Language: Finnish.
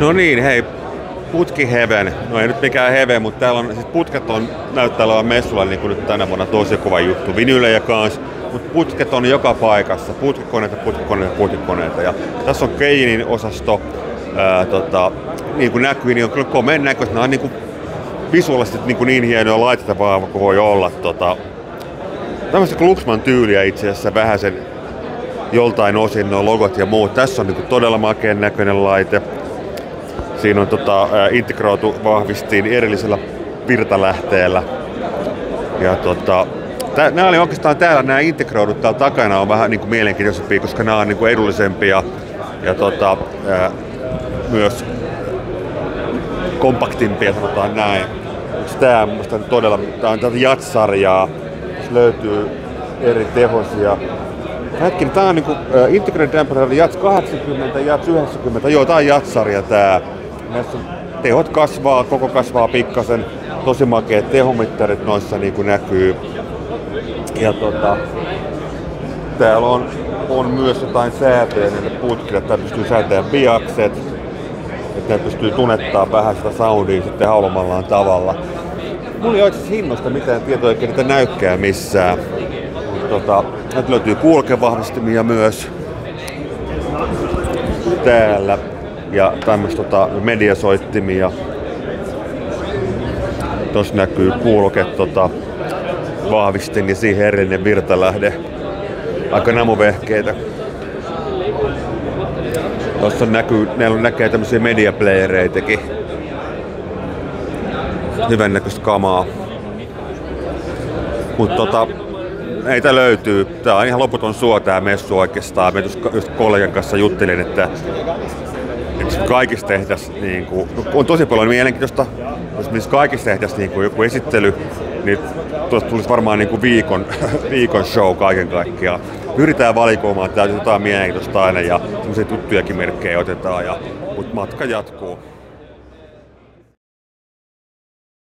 No niin, hei, Putki-Heaven. No ei nyt mikään Heaven, mutta täällä on, siis putket näyttää olevan messulla niin kuin nyt tänä vuonna tosi kova juttu. Vinylejä kanssa, mutta putket on joka paikassa. Putkikoneita. Ja tässä on Keinin osasto. Niin kuin näkyy, niin on kyllä komeen näköistä. Nämä on niin kuin visuaalisesti niin hienoja laitettavaa kuin voi olla. Tämmöistä Glucksmann tyyliä itse asiassa vähän sen joltain osin nuo logot ja muut. Tässä on niin kuin todella makeen näköinen laite. Siinä on integroitu vahvistiin erillisellä virtalähteellä. Ja nämä oli oikeastaan täällä, nämä integroidut täällä takana on vähän niin kuin mielenkiintoisempia, koska nämä on niin kuin edullisempia ja myös kompaktimpia, sanotaan näin. Tämä on minusta todella, tämä on Yacht-sarjaa, jossa löytyy eri tehosia. Hetken, tämä on niinku Integrated Temporary Yachts 80, Yachts 90, joo, tämä on Yacht-sarja tämä. Näissä tehot kasvaa, koko kasvaa pikkasen, tosi makeat tehomittarit noissa niinku näkyy. Ja täällä on myös jotain säätöjä näille putkille, että pystyy säätämään biakset, että ne pystyy tunnettaa vähän sitä soundia sitten haluamallaan tavalla. Mulla ei oikeasti hinnoista mitään tietoa, eikä niitä näykää missään. Näitä löytyy kuulokevahvistimia myös täällä ja tämmöistä mediasoittimia. Tuossa näkyy kuuloke vahvistin ja siihen erillinen virtalähde. Aika namuvehkeitä. Tuossa näkee tämmöisiä mediaplayereitakin. Hyvän näköistä kamaa. Mutta näitä löytyy. Tää on ihan loputon suo tää messu oikeastaan. Mä just kollegan kanssa juttelin, että kaikissa tehtäisiin niinku, on tosi paljon mielenkiintoista. Jos kaikissa tehtäisiin niinku joku esittely, niin tuosta tulisi varmaan niinku viikon show kaiken kaikkiaan. Pyritään valikoimaan, että jotain mielenkiintoista aina ja semmoisia tuttujakin merkkejä otetaan, mutta matka jatkuu.